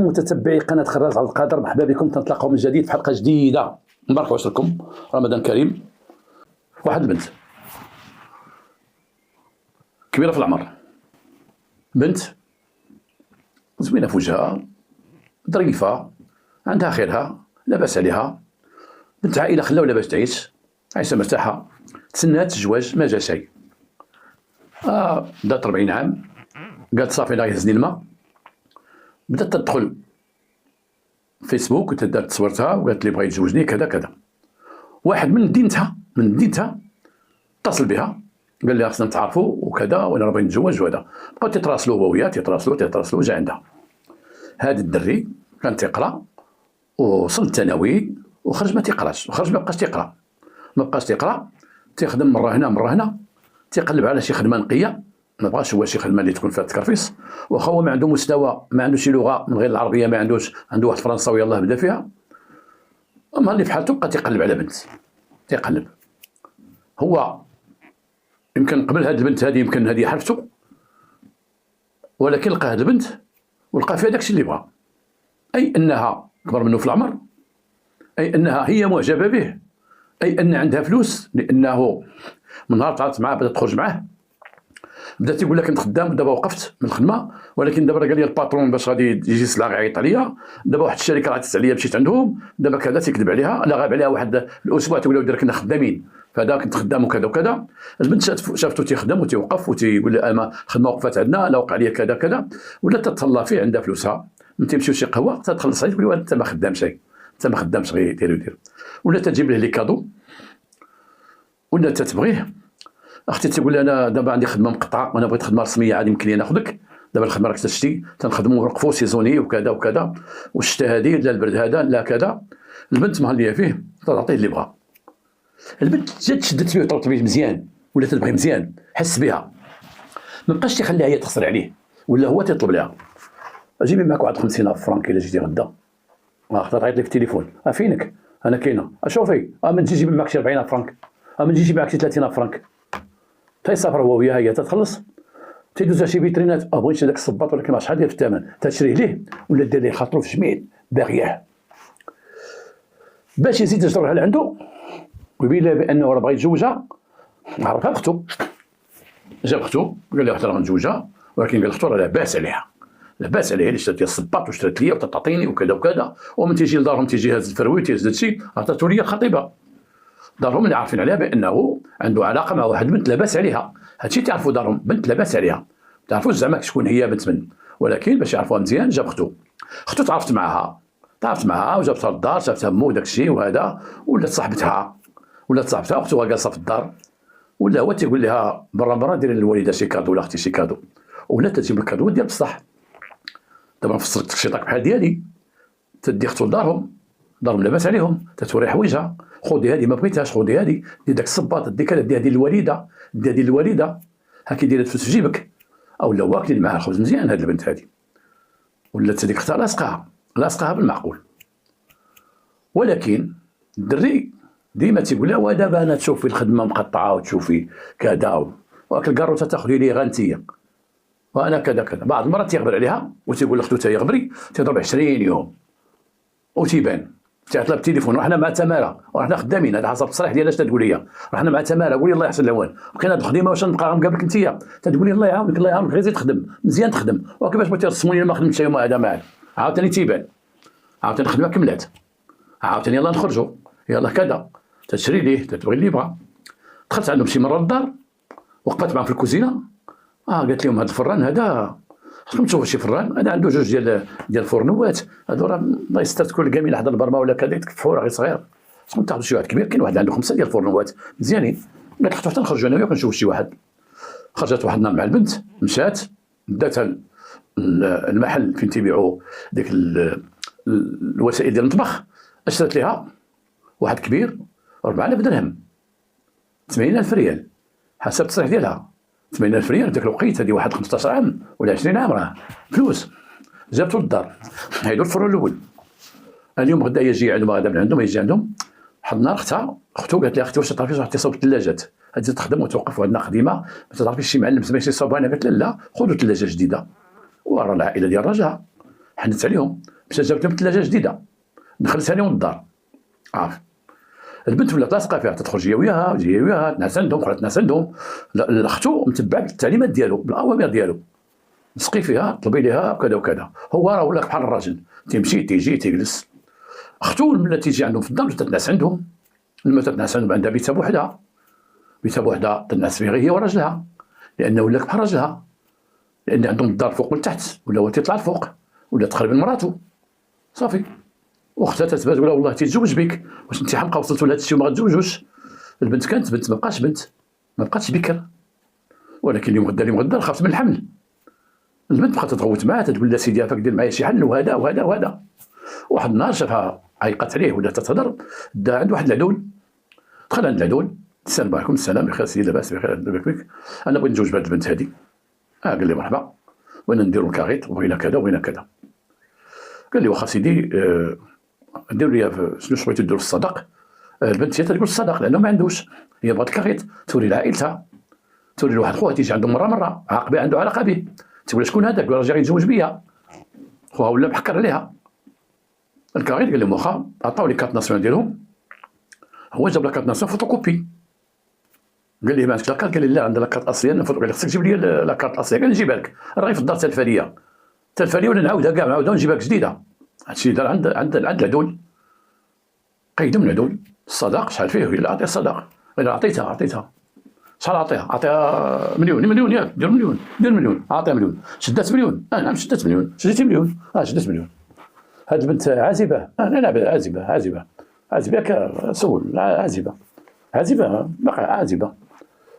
المستمعين متتبعي قناة خراز على القادر، مرحبا بكم. تنطلقوا من جديد في حلقة جديدة. مبارك عشركم، رمضان كريم. واحد البنت كبيرة في العمر، بنت زوينة في وجهها، ظريفة، عندها خيرها، لاباس عليها، بنت عائلة خلاو لاباس تعيش، عايشة مرتاحة، تسنات الزواج ما جا شيء. بدات 40 عام، قالت صافي لا يهزني الماء. بدات تدخل فيسبوك وتدار تصورتها وقالت لي بغا يتزوجني كذا كذا. واحد من مدينتها اتصل بها قال لها خصنا نتعرفوا وكذا، وانا راه باغي نتزوج وهذا. بقاو تيتراسلوا هو وياه، تيتراسلوا جا عندها. هاد الدري كان تيقرا وصل الثانوي وخرج ما تيقراش، وخرج ما بقاش تيقرا، تيخدم مره هنا تيقلب على شي خدمه نقيه، ما بغاش هو شي خدمه اللي تكون فيها التكرفيس. واخا هو ما عنده مستوى، ما عنده شي لغه من غير العربيه، ما عندوش، عنده واحد فرنساوي يلاه بدا فيها. اما اللي في حالته بقى تيقلب على بنت، تيقلب. هو يمكن قبل هاد البنت هذه، يمكن هذه حرفته، ولكن لقى هاد البنت ولقى فيها داكشي اللي بغا، اي انها كبر منه في العمر، اي انها هي معجبه به، اي ان عندها فلوس، لانه من نهار تعرفت معاه بدات تخرج معاه، بدات يقول لك كنت خدام ودابا وقفت من الخدمه، ولكن دابا قال لي الباترون باش غادي يجي سلاغ يعيط عليا، دابا واحد الشركه عيطت عليا مشيت عندهم، دابا كذا تيكذب عليها، لا غاب عليها واحد الاسبوع تقول له كنا خدامين، فهذا كنت خدام وكذا وكذا. البنت شافته تيخدم وتيوقف وتيقول لها اما خدمه وقفت عندنا، لا وقع لي كذا كذا، ولا تتهلا فيه، عندها فلوسها، من تيمشيو شي قهوه تتخلص عليه، تقول له انت ما خدامش، انت ما خدامش، غير دير، ولا تجيب له لي كادو، ولا تتبغيه. اختي تقول لي انا دابا عندي خدمه مقطعه وانا بغيت خدمه رسميه، عادي يمكن لي ناخذك، دابا الخدمه راك تشتي تنخدموا ونوقفوا سيزوني وكذا وكذا، والشتا هذه لا البرد هذا لا كذا. البنت مهليه فيه تعطيه اللي بغا. البنت جات شدت فيه وطلبت به مزيان، ولا تبغي مزيان، حس بها، ما بقاش تيخليها هي تخسر عليه، ولا هو تيطلب لها اجيبي معك واحد 50,000 فرانك الا جيتي غدا. اختها تعيط لي في التليفون، فينك؟ انا كاينه، اشوفي من تجي جيب معك شي 40,000 فرانك، من تجي جيب معك شي 30,000 فرانك. تيسافر هو وياها، هي تتخلص، تيدوز شي فيترينات، بغيت داك الصباط ولكن ما شحال داير في الثمن، تشريه ليه ولا دير ليه خاطرو في جميل باغياه، باش يزيد يجرها لعنده ويبين لها بانه راه بغا يتزوجها. عرفها اختو، جاب اختو قال لها اختي راه غنتزوجها، ولكن قال اختو راه لاباس عليها اللي شرات لي الصباط وشرات لي وتعطيني وكذا وكذا، ومن تيجي لدارهم تيجي هاز الفروي تيهز هادشي، عطاتو لي الخطيبه. دارهم اللي عارفين عليها بانه عنده علاقه مع واحد بنت لاباس عليها، هادشي تعرفوا دارهم، بنت لاباس عليها، ما تعرفوش زعما شكون هي بنت من، ولكن باش يعرفوها مزيان جاب اختو تعرفت معها وجابتها للدار، شافتها مو داكشي وهذا، ولات صاحبتها اختها جالسه في الدار، ولا هو تيقول لها برا ديري للوالده شي كادو ولا اختي شي كادو، ولا تجيب الكادو ديال بصح. دابا نفسرك تخشيطك بحال ديالي، تدي اختو لدارهم لاباس عليهم، تتوري حوايجها، خذي هذه ما بغيتهاش، خذي هذه، دير داك الصباط، دي كذا، دي هذه للوالده، هاكي دير الفلوس في جيبك، او لا واكلين معاها الخبز مزيان. هذه البنت هذه ولات هذيك اختها لاصقاها بالمعقول، ولكن الدري ديما تيقول لها ودابا انا تشوفي الخدمه مقطعه وتشوفي كذا، وهاك الكاروته تاخذي لي غانتيه وانا كذا. بعض المرات تيغبر عليها وتيقول لاختو تا يغبري، تيضرب 20 يوم وتيبان، تعطلب التليفون، رحنا مع تماره ورحنا خدامين، هذا حسب التصريح ديالها اش تقول لي، رحنا مع تماره، قولي الله يحسن العوان، بقينا هاد الخدمه واش نبقى مقابلك انت، تقول لي الله يعاونك غير زيد تخدم مزيان، تخدم وكيفاش بغيتي ترسموني ما خدمتش يوم هذا معاك، عاوتاني تيبان، عاوتاني الخدمه كملات، عاوتاني يلاه نخرجوا، يلاه كذا، تشري ليه تتبغي اللي بغا. دخلت عندهم شي مره للدار، وقفت معهم في الكوزينه، قالت لهم هذا الفران هذا خصكم تشوفوا شي فران، انا عنده جوج ديال الفرنوات، هادو راه الله يستر تكون كامل لحد البرمه ولا كذا يتكفوا، راه غير صغير، خصكم تاخذوا شي واحد كبير، كاين واحد عنده 5 ديال الفرنوات مزيانين. قالت حتى نخرجوا انا وياك نشوفوا شي واحد. خرجت واحد النهار مع البنت، مشات داتها المحل فين تيبيعوا ديك الوسائل ديال المطبخ، اشترت لها واحد كبير 4000 درهم، 80,000 ريال حسب التصريح ديالها، 80,000 ريال داك الوقيت، هذه واحد 15 عام ولا 20 عام راه فلوس. جابتو للدار، هيدو الفرن الاول، اليوم غدا يجي عندهم، غدا من عندهم يجي عندهم. واحد النهار اختو قالت لي اختي واش تعرفي واحد تصاوب الثلاجات، هذه تخدم وتوقف وعندنا خدمه، ما تعرفيش شي معلم سميتي صوبها؟ انا قالت لا خذوا ثلاجه جديده، وراه العائله ديال الرجاء حنت عليهم باش جابت لهم ثلاجه جديده دخلتها لهم الدار. عارف البنت ولات لاصقه فيها، تدخل جايه وياها وجايه وياها، تنعس عندهم اخرى تنعس عندهم. اختو متبع بالتعليمات ديالو بالاوامر ديالو، تسقي فيها طلبي ليها كذا وكذا. هو راه ولا بحال الراجل تيمشي تيجي تيجلس. اختو لما تيجي عندهم في الدار تتنعس عندهم، لما تتنعس عندهم عندها بيتها بوحدها، بيتها بوحدها تنعس فيها هي وراجلها، لانه ولا بحال راجلها، لان عندهم الدار فوق من تحت ولا هو تيطلع الفوق ولا تقريبا مراتو صافي. واختها تتبات ولا والله تيتزوج بك، واش انت حمقى وصلتوا لهذا الشيء وما غتزوجوش؟ البنت كانت بنت، ما بقاتش بنت، ما بقاتش بكر، ولكن اليوم غدا خافت من الحمل. البنت بقات تتغوت معاه تقول لا سيدي عافاك دير معايا شي حل وهذا وهذا وهذا. واحد النهار شافها عيقت عليه ولا تتهضر، دا عند واحد العدول، دخل عند العدول، السلام عليكم. السلام بخير سيدي لاباس بخير لاباس بك، انا بغيت نتزوج بهذه البنت هذه. قال لي مرحبا، وانا نديرو الكاريط وبغينا كذا وبغينا كذا. قال لي واخا سيدي ديروا لي شنو بغيتو ديروا في الصداق. البنت هي تقول الصداق لانه ما عندوش، هي بغات الكاريط توري لعائلتها، توري لواحد خوها تيجي عندهم مره عاقبه عنده علاقه به، تقول شكون هذاك؟ قال راجل يتزوج بيا. خوها ولا محكر عليها. الكاريط قال لهم واخا، عطاو لي كارت ناسيونال ديالهم. هو جاب لا كارت ناسيونال فوتوكوبي. قال لي ما عندكش لاكارت؟ قال لي لا عندي لاكارت اصليه. قال لي خصك تجيب لي لاكارت الاصليه. قال لي نجيبها لك، راهي في الدار تلفاليه ولا نعاودها كاع نعاودها ونجيبها لك جديده. هادشي دار عند العدول، قيدوا من العدول. الصداق شحال فيه؟ هي اللي عطيه الصداق. قال عطيتها شحال عطيها؟ مليون ياك؟ دير مليون عطيها مليون. شدات مليون؟ نعم شدات مليون. شديتي مليون؟ شدات مليون. هاد البنت عازبه؟ نعم عازبه ياك؟ سول عازبه باقي عازبه.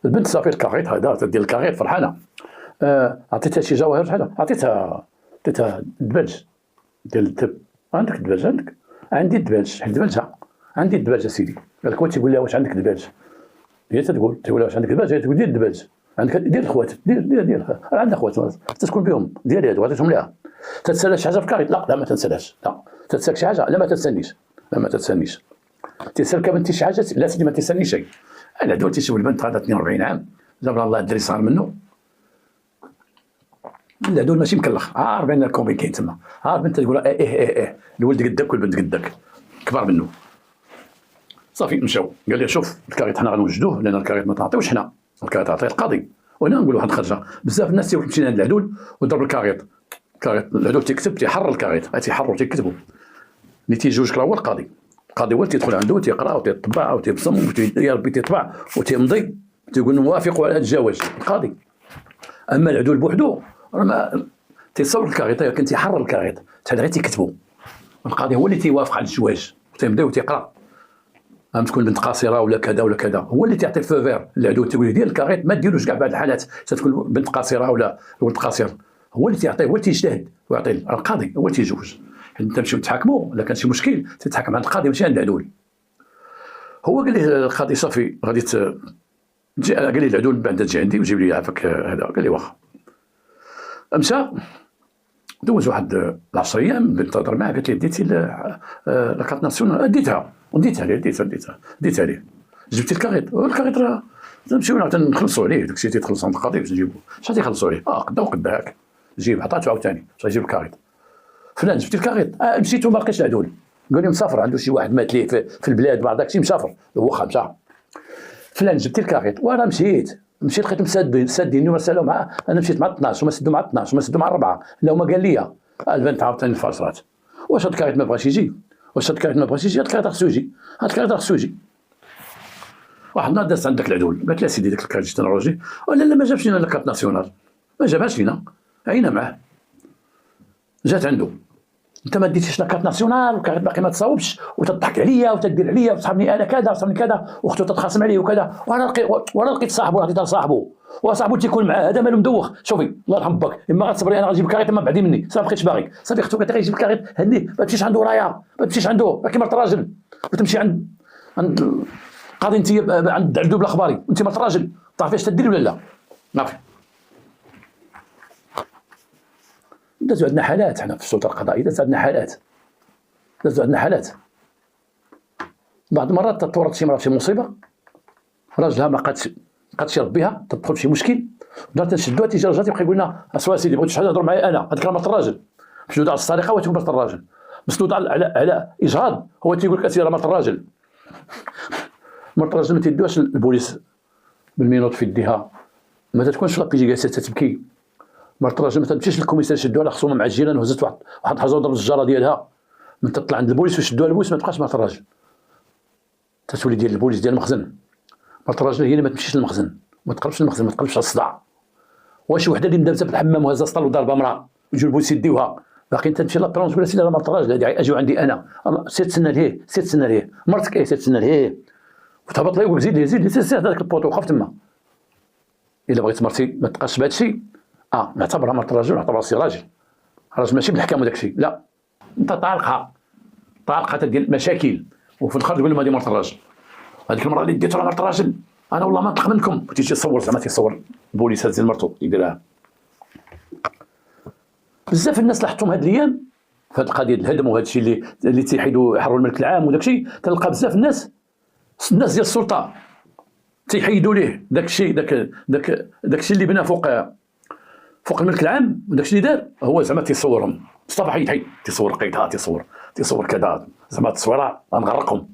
البنت صافي الكاريط هذا تدير الكاريط فرحانه. عطيتها شي جواهر شحال؟ عطيتها الدباج ديال الدب. عندك الدباج؟ عندك؟ عندي الدباج. حيت دباجها عندي الدباج اسيدي. قال لك هو تيقول لها واش عندك دباج؟ هي تقول لها واش عندك دباج؟ هي تقول دير الدباج. عندك دير الخوات، دير عندها خوات تسكن بهم، دير هادو عطيتهم لها. تتسالى شي حاجه في الكاريط؟ لا ما تنسالهاش. لا تتسالك شي حاجه؟ لا ما تتسالنيش. تسالك بنتي شي حاجه؟ لا سيدي ما تسالنيش شيء. انا دول تيشوف البنت هذا 42 عام جاب الله الدري صار منه. العدول ماشي مكلخ، عارف بان الكومبي كاين تما، عارف انت تقول ايه الولد قدك والبنت قدك كبار منه. صافي مشاو. قال لي شوف الكاريط حنا غنوجدوه، لان الكاريط ما تعطيوش حنا، الكاريط عطيه القاضي. وانا نقول واحد الخرجه، بزاف الناس تيمشي عند العدول وضرب الكاريط. العدول تيكتب تيحرر الكاريط، تيحرروا تيكتبوا. اللي تيجوج راه هو القاضي هو اللي تيدخل عنده تيقرا وتيطبع وتيبصم يا ربي تيطبع وتيمضي تيقول نوافق على الجواز القاضي. اما العدول بوحدو راه ما تيصور الكاريط، كان تيحرر الكاريط حتى غير تيكتبوا. القاضي هو اللي تيوافق على الزواج وتيمضي وتيقرا. تكون بنت قاصره ولا كذا ولا كذا، هو اللي تيعطي الفوفير. العدول تيقول دير الكاريط ما ديروش كاع بعض الحالات تكون بنت قاصره ولا ولد قاصر، هو اللي تيعطيه، هو اللي تيجتهد ويعطي القاضي، هو اللي تيجوج. حيت تمشيو تحاكموا ولا كان شي مشكل تتحاكم عند القاضي ماشي عند العدول. هو قال لي القاضي صافي غادي قال لي العدول بعد تجي عندي وجيب لي عافاك هذا. قال لي واخا. مشى دوز واحد 10 ايام بنت تهضر معاه، قالت لي ديتي لاكارت ناسيونال؟ ديتها ليه. جبتي الكاريط؟ الكاريط راه نمشيو نخلصوا عليه، داكشي تيتخلص عند القاضي باش نجيبو. شحال تيخلصوا عليه؟ قدا هاك جيب عطاتو عاوتاني باش يجيب الكاريط. فلان جبتي الكاريط؟ مشيت وما لقيتش العدول. قال لي مسافر عنده شي واحد مات ليه في البلاد بعد داكشي مسافر. هو مشى. فلان جبتي الكاريط؟ وانا مشيت لقيتهم سادين ومرسلوا معاه. انا مشيت مع 12 وما سدوا مع 12 وما سدوا مع 4. لا هما قال لي البنت عاوتاني الفاصلات. واش هاد الكاريط ما بغاش يجي؟ هاد الكاريط خصو يجي. واحد النهار دازت عندك العدول قالت لا سيدي داك الكاريط جبت انا راجي. لا ما جابش لينا لاكارت ناسيونال، ما جابهاش لينا، عينا معاه. جات عنده انت ما ديتيش لاكارت ناسيونال والكاريط باقي ما تصاوبش وتضحك عليا وتدير عليا وتصاحبني انا كذا وتصاحبني كذا واختو تتخاصم عليه وكذا. وانا لقيت صاحبو عطيتها لصاحبو وصاحبو تيكون معاه هذا مالو مدوخ. شوفي الله يرحم باك، اما غتصبري انا غنجيب الكاريط اما بعدي مني صافي بقيتش باغيك. صافي اختو قالت لي غيجيب الكاريط هني ما تمشيش عنده ورايا، ما تمشيش عنده كيما راجل وتمشي عند القاضي انت عند العدول الاخباري انت مرت راجل تعرفي اش تديري ولا لا. صافي دازو عندنا حالات حنا في السلطه القضائيه، دازو عندنا حالات بعض المرات تتورط شي مرة في مصيبه راجلها ما قادش يربيها تدخل في شي مشكل دار تنشدوها تيجي راجلها تيبقى يقول لنا اسوا سيدي بغيت شي حاجه هضر معايا انا هذيك راه مرت الراجل مسنود على السرقه هو تيقول مرت الراجل، مسنود على اجهاض هو تيقول لك اسير مرت الراجل. مرت الراجل ما تيدوهاش البوليس بالمينوط في يديها، ما تكونش لابيجي جالسه تبكي. مرت الراجل ما تمشيش للكوميسار يشدوها على خصومه مع الجيران وهزت واحد الحجر وضرب الجاره ديالها، من تطلع عند البوليس ويشدوها البوليس ما تبقاش مرت الراجل، تتولي ديال البوليس ديال المخزن. مرت الراجل هي اللي ما تمشيش للمخزن، ما تقربش للمخزن، ما تقربش على الصداع. واش وحده اللي مدابزه في الحمام وهزه سطل وضاربه امراه ويجيو البوليس يديوها، باقي انت تمشي لابرون تقول سيدي راه مرت الراجل هذه اجيو عندي انا، سير تسنى ليه، سير تسنى ليه، مرتك ايه سير تسنى ليه، وتهبط ليه وزيد ليه زيد ليه سير هذاك البوطو وقف تما. الا بغيت مرتي ما تبقاش بهذا الشيء نعتبرها مرت الراجل ونعتبرها سي راجل، راجل ماشي بالحكام وداك الشيء، لا انت طالقها تدير مشاكل وفي الاخر تقول لهم هذه مرت الراجل. هذيك المره اللي ديتو راه مرت الراجل انا والله ما نطلق منكم، وتيجي تصور زعما تيصور البوليس هز مرتو يديرها. بزاف الناس لاحظتهم هاد الايام في هاد القضيه ديال الهدم وهذا الشيء اللي تيحيدوا يحرروا الملك العام وداك الشيء، تلقى بزاف الناس ديال السلطه تيحيدوا ليه داك الشيء داك الشيء اللي بنى فوق الملك العام وداك الشيء اللي دار هو زعما تيصورهم. مصطفى حيد تيصور قيدها تيصور كذا زعما التصويره غنغرقهم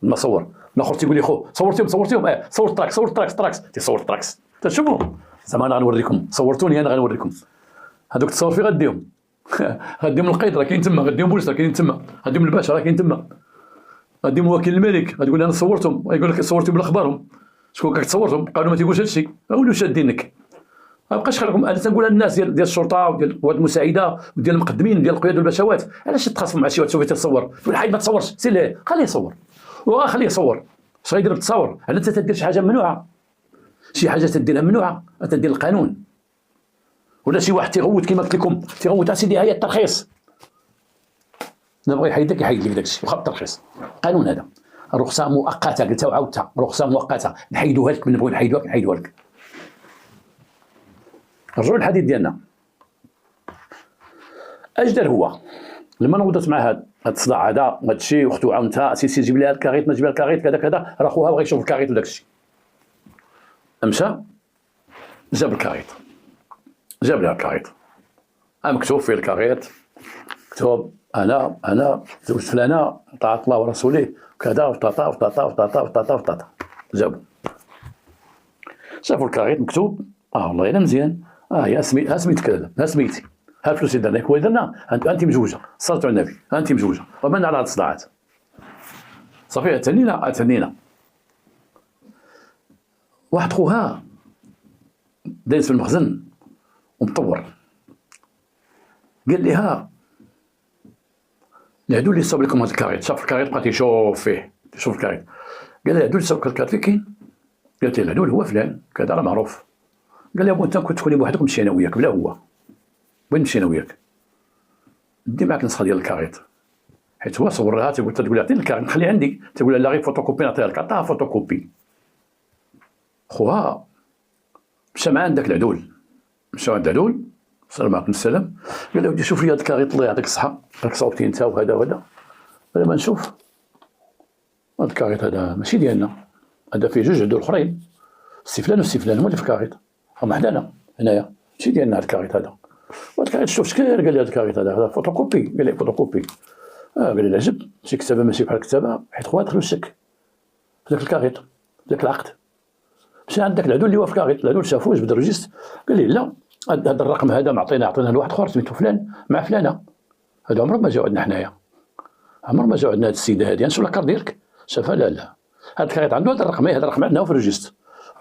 ما صور. الاخر تيقول لي خو صورتيهم صور تراكس تيصور تراكس تشوفوا زعما انا غنوريكم صورتوني انا غنوريكم. هذوك تصور في غديهم غديهم القيد راه كاين تما، غديهم بوليس راه كاين تما، غديهم الباشا راه كاين تما، غديهم وكيل الملك غتقول انا صورتهم، يقول لك صورتهم بالاخبارهم شكون كاك تصورتهم قالوا ما تيقولش هذا الشيء ولوا شادينك. ما بقاش خليكم انا تنقولها للناس ديال الشرطه وديال القوات المساعده وديال المقدمين ديال القيادة والبشوات، علاش تتخاصموا مع شي واحد تصور تقول حيد ما تصورش سير ليه خليه يصور خليه يصور اش غيدير بالتصاور؟ على انت تدير شي حاجه ممنوعه، شي حاجه تديرها ممنوعه تدير القانون، ولا شي واحد تيغوت كيما قلت لكم تيغوت اسيدي هيا الترخيص لا بغى يحيدك يحيد لك داكشي واخا الترخيص قانون هذا رخصه مؤقته قلتها وعاودتها رخصه مؤقته نحيدوها لك من نبغيو نحيدوها لك. نرجعوا للحديث ديالنا. اجدر هو لما نوضت مع هذا الصداع هذا الشيء واختو عاونتها سي جيب لها الكاريت ما تجيب لها الكاريت كذا راه خوها بغى يشوف الكاريت وداك الشيء، مشى جاب الكاريت جاب لها الكاريت مكتوب فيه الكاريت مكتوب انا زوج فلانه طاعت الله ورسوله كذا وطاطا جابوا شافوا الكاريت مكتوب والله الا مزيان يا سميت كذا ها سميتي ها الفلوس اللي درنا كوا درنا انت مزوجه صلت على النبي انت مزوجه ومن على هاد الصداعات صافي اتنينا واحد خوها دايز في المخزن ومطور قال لها العدو اللي صاب لكم هذا الكاريت، شاف الكاريت بقى تيشوف فيه الكاريت قال لها العدو اللي صاب الكاريت فين كاين؟ قالت له العدو هو فلان كذا راه معروف. قال لها انت كنت تكوني بوحدك نمشي انا وياك بلا هو وين نمشي انا وياك ندي معاك نسخه ديال الكاريت حيت هو صورها تقول لها عطيني الكاريت نخلي عندي تقول لها لا غير فوتوكوبي نعطيها لك عطاها فوتوكوبي. خوها مشى مع عندك العدول مشى عند العدول السلام عليكم السلام قال له ودي شوف لي هذا الكاريت الله يعطيك الصحه راك صوبتي انت وهذا قال ما نشوف هذا الكاريت هذا ماشي ديالنا هذا فيه جوج عدول اخرين السي فلان والسي فلان هما اللي في الكاريت هما حدانا هنايا ماشي ديالنا هذا الكاريت هذا. وهذا الكاريت شوف شكل قال لي هذا الكاريت هذا فوتوكوبي قال لي فوتوكوبي قال لي العجب شي كتابه ماشي بحال الكتابه حيت خوها دخلوا الشك في ذاك الكاريت في ذاك العقد. مشى عند ذاك العدو اللي هو في الكاريت العدو شافوه جبد الريجيست قال لي لا هذا الرقم هذا عطيناه لواحد اخر سميتو فلان مع فلانه هذا عمره ما جاو عندنا حنايا عمر ما جاو عندنا هذه السيده هذه نشوف لاكار ديالك شافها لا هذا الكاريت عنده هذا الرقم هذا الرقم عندنا في الريجيست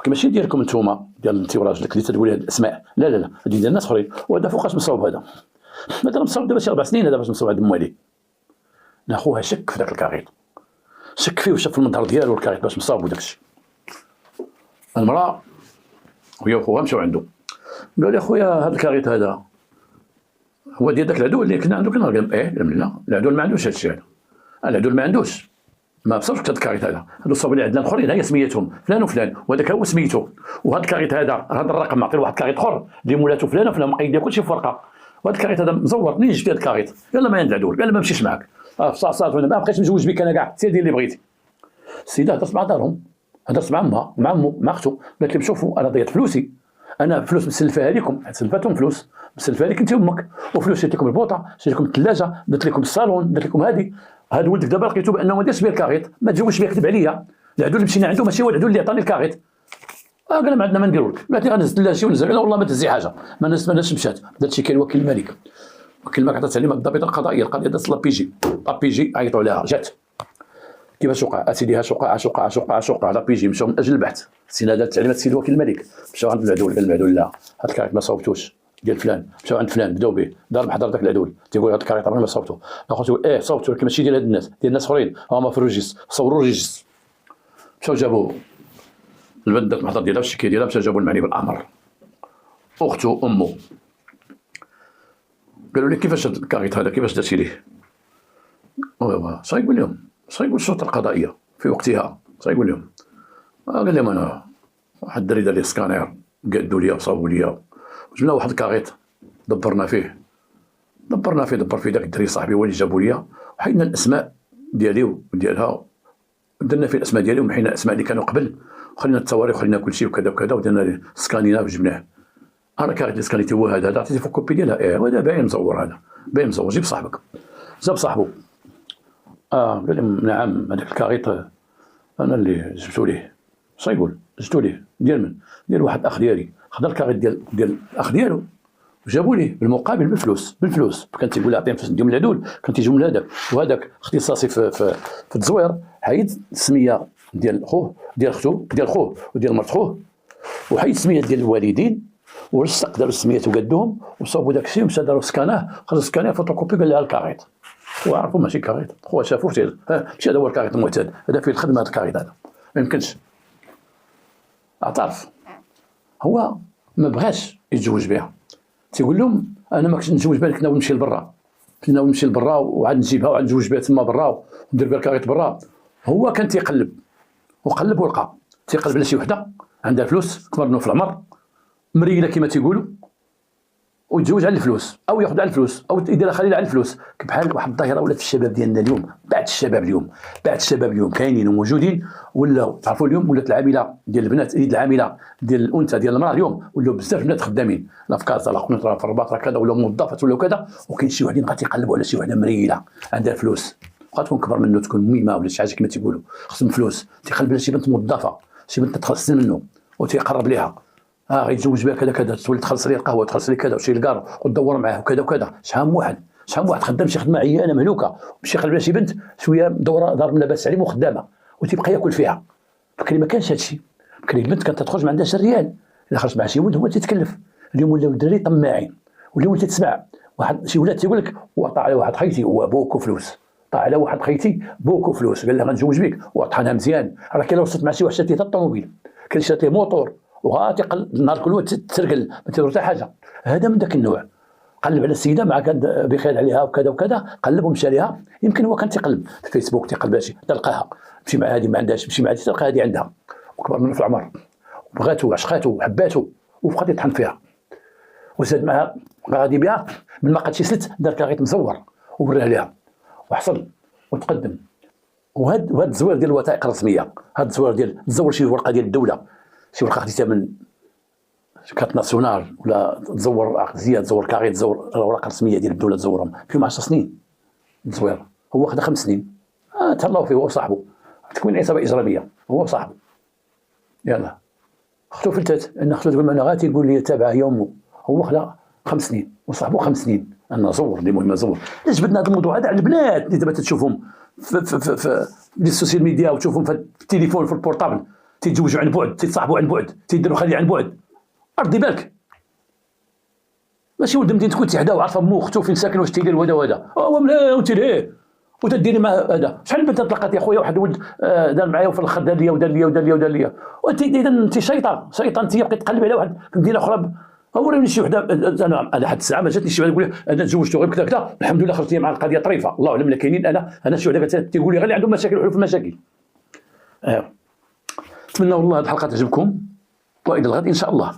ماشي ديالكم نتوما ديال انت وراجلك اللي تقولي هاد الاسماء لا هذه ديال الناس اخرين وهذا فوقاش مصوب هذا مصوب دابا شي 4 سنين هذا باش مصوب عند مواليه. خوها شك في ذاك الكاريت شك فيه وشاف المظهر ديالو الكاريت باش مصاب وداك الشيء. المراه وهي وخوها مشاو عنده قال لي خويا هذا الكاريت هذا هو ديال داك العدو اللي كنا عنده قال لا العدو ما عندوش هذا الشيء هذا العدو ما عندوش ما بصرش هذا الكاريت هذا هادو صابوا لي عندنا الاخرين هي سميتهم فلان وفلان وهذاك هو سميتو وهذا الكاريت هذا هذا الرقم معطي لواحد الكاريت اخر اللي مولاتو فلان وفلان مقيد كلشي في ورقه وهذا الكاريت هذا مزور منين جبتي هذا الكاريت قال ما عند العدو قال ما نمشيش معاك صافي ما بقيتش مزوج بك انا كاع سير دير اللي بغيتي. السيده هضرت مع دارهم هضرت مع امها مع امو مع اختو قالت لهم شوفوا انا ضيعت فلوسي انا فلوس مسلفاها لكم سلفتهم فلوس مسلفها لك انت امك، وفلوس شريت لكم البوطه، شريت لكم الثلاجه، درت لكم الصالون، درت لكم هذه. هذا ولدك دابا لقيتو بانه ما دارش بيه الكاريط، ما تزوجش بيه، كذب عليا. العدو اللي مشينا عنده ماشي هو العدو اللي عطاني الكاريط. قال ما عندنا ما نديرو لك، بلاتي غنهز لا شي ونزل، والله ما تهزي حاجه، ما ناس مشات. دات شي كاين وكيل الملك، وكيل الملك عطى تعليمات الضابطه القضائيه، القضيه دازت لابيجي عيطوا عليها، جات كيفاش وقع؟ اسيدي هاش وقع لابيجي، مشاو من اجل البحث، استنادات تعليمات السيد وكيل الملك، مشاو عند العدول، قال العدول لا هاد الكاريط ما صوبتوش ديال فلان، مشاو عند فلان بداو به، دار محضر داك العدول تيقول هاد الكاريط ما صوبتو، اخوتو صوبتو ولكن ماشي ديال هاد الناس، ديال ناس اخرين، هما في الريجيست، صوروا الريجيست. مشاو جابوا البنت دات المحضر ديالها والشكايه ديالها، مشاو جابوا المعني بالامر، اختو امه، قالوا لي كيفاش هاد الكاريط هذا كيفاش درتي ليه؟ يقول لهم، يقول الشرطه القضائيه في وقتها، يقول لهم، قال لهم انا واحد الدري دار لي سكانير، قادوا لي وصاوبوا لي، جبنا واحد الكاريط دبر فيه داك الدري صاحبي هو اللي جابوا لي، وحيدنا الاسماء ديالي وديالها، درنا فيه الاسماء ديالي ومحينا الاسماء اللي كانوا قبل، وخلينا التواريخ وخلينا كل شيء وكذا وكذا، ودرنا سكانيناه وجبناه. انا كاريط اللي سكانيتي هو هذا، عطيتي فوق كوبي ديالها، وهذا باين مزور، هذا باين مزور، جيب صاحبك. جاب صاحبه، قال لهم نعم هذاك الكاريط انا اللي جبتو ليه. يقول جبتو ليه ديال من؟ ديال واحد الاخ ديالي، خد الكاريط ديال الاخ ديالو وجابوا ليه بالمقابل بالفلوس، كان تيقول لي عطيهم فلوس نديهم لهذول، كان تيجيو لهذاك، وهذاك اختصاصي في التزوير، حيد السميه ديال خوه ديال اختو ديال خوه وديال مرت خوه، وحيد السميه ديال الوالدين، ورسق داروا السميات وقدوهم، وصاوبوا داك الشيء ومشى داروا سكاناه، خرج سكاناه فوتوكوبي، قال لها الكاريط، وعرفوا ماشي كاريط، خويا شافوه ماشي هذا هو الكاريط المعتاد، هذا فيه الخدمه، هذا الكاريط هذا ما يمكنش. اعترف هو ما بغاش يتزوج بها، تيقول لهم انا ما كنتش نتزوج بها، كنا نمشي لبرا، وعاد نجيبها وعاد نتزوج بها تما برا وندير بها الكاريط برا. هو كان تيقلب ولقى، تيقلب على شي وحده عندها فلوس كبر منه في العمر، مريله كما تيقولوا، ويتزوج على الفلوس او ياخذ على الفلوس او يدير خليل على الفلوس، بحال واحد الظاهره ولات في الشباب ديالنا اليوم، بعد الشباب اليوم كاينين وموجودين، ولاو تعرفوا اليوم ولات العامله ديال البنات، العامله ديال الانثى ديال المراه اليوم ولاو بزاف البنات خدامين، لا في كازا لا في الرباط راه كذا، ولا موظفات ولا كذا، وكاين شي وحدين غادي يقلبوا على شي وحده مريله عندها فلوس، بقا تكون كبر منه، تكون ميمه ولا شي حاجه كما تيقولوا، خصم فلوس، تيقلب على شي بنت موظفه، شي بنت تخلص منه وتيقرب ليها، غيتزوج بها كذا تولي تخلص لي القهوه، تخلص لي كذا، وشي الكار وتدور معاه وكذا. شحال من واحد خدام شي خدمه عيانه مهلوكه، مشي يقلب على شي بنت شويه دوره دار من لاباس عليه وخدامه، وتيبقى ياكل فيها. بكري ما كانش هادشي، بكري البنت كانت تخرج ما عندهاش ريال، الا خرجت مع شي ولد هو تيتكلف. اليوم ولاو الدراري طماعين، واليوم تسمع واحد شي ولاد تيقول لك وعطى على واحد خيتي هو بوكو فلوس، طاع على واحد خيتي بوكو فلوس، قال لها غنتزوج بك وعطاها مزيان، راه كاين وصلت مع شي واحد شات ليه الطوموبيل، كان شات ليه موطور وغاتيقل النهار كله ترقل ما تدير حتى حاجه. هذا من ذاك النوع، قلب على السيده مع كان بخير عليها وكذا، قلب ومشى ليها، يمكن هو كان تيقلب في الفيسبوك، تيقلب على شي تلقاها، مشي مع هذه ما عندهاش، مشي مع هذه تلقى هذه عندها، وكبر منه في العمر وبغاتو وعشقاتو وحباتو وبقى يطحن فيها، وزاد معها غادي بها من ما قادش يسلت، دار كاريط مزور ووراه ليها وحصل وتقدم. وهذا التزوير ديال الوثائق الرسميه، هذا التزوير ديال تزور شي ورقه ديال الدوله، شي ورقه خديتها من كارت ناسيونال، ولا تزور عقديه، تزور كاريط، تزور الاوراق الرسميه ديال الدوله، تزورهم فيهم 10 سنين التزوير، هو خدا 5 سنين. تهلاو فيه هو وصاحبه، تكوين عصابه اجراميه هو وصاحبه. يلا اختو فلتات ان اختو تقول انا غاتي يقول لي تابعه هي امه، هو خدا 5 سنين وصاحبه 5 سنين، انا زور اللي مهم زور. علاش جبدنا هذا الموضوع هذا على البنات اللي دابا تشوفهم في السوشيال ميديا، وتشوفهم في التليفون في البورطابل، تيتزوجوا عن بعد، تيتصاحبوا عن بعد، تيديروا خليه عن بعد. ارضي بالك، ماشي ولد مدينتك كنتي حدا وعارفه مو اختو فين ساكن واش تيدير وهذا هو ملا وانت ليه وتديري مع هذا. شحال من بنت طلقات يا خويا، واحد ولد دار معايا وفي الاخر دار ليا وانت اذا انت شيطان انت بقيت تقلب على واحد في مدينه اخرى. وريني شي وحده، انا حد الساعه ما جاتني شي وحده تقول لي انا تزوجت غير كذا الحمد لله خرجت مع القضيه طريفه، الله اعلم لا كاينين. انا شي وحده تيقول لي غير اللي عندهم مشاكل وحلول في المشاكل. نتمنى والله هذه الحلقه تعجبكم، والى الغد ان شاء الله.